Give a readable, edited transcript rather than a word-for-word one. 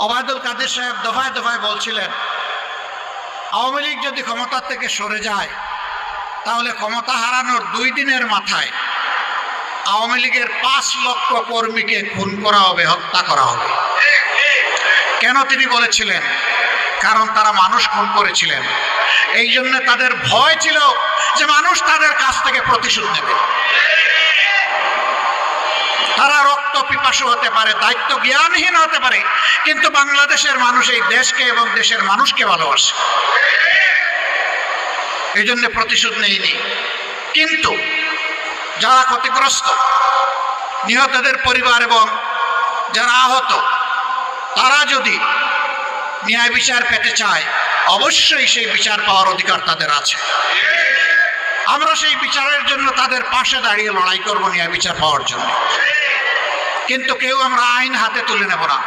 ওবায়দুল কাদের সাহেব দফায় দফায় বলছিলেন, আওয়ামী লীগ যদি ক্ষমতা থেকে সরে যায় তাহলে ক্ষমতা হারানোর 2 দিনের মাথায় আওয়ামী লীগের 5 লক্ষ কর্মীকে খুন করা হবে, হত্যা করা হবে। কেন তিনি বলেছিলেন? কারণ তারা মানুষ খুন করেছিলেন, এই জন্য তাদের ভয় ছিল যে মানুষ তাদের কাছ থেকে প্রতিশোধ নেবে। তারা রক্ত পিপাসু হতে পারে, দায়িত্ব জ্ঞানহীন হতে পারে, কিন্তু বাংলাদেশের মানুষ এই দেশকে এবং দেশের মানুষকে ভালোবাসে, এই জন্য প্রতিশোধ নেয়নি। কিন্তু যারা ক্ষতিগ্রস্ত, নিহতদের পরিবার এবং যারা আহত, তারা যদি ন্যায় বিচার পেতে চায় অবশ্যই সেই বিচার পাওয়ার অধিকার তাদের আছে। আমরা সেই বিচারের জন্য তাদের পাশে দাঁড়িয়ে লড়াই করব ন্যায় বিচার পাওয়ার জন্য। কিন্তু কেউ আমরা আইন হাতে তুলে নেব না।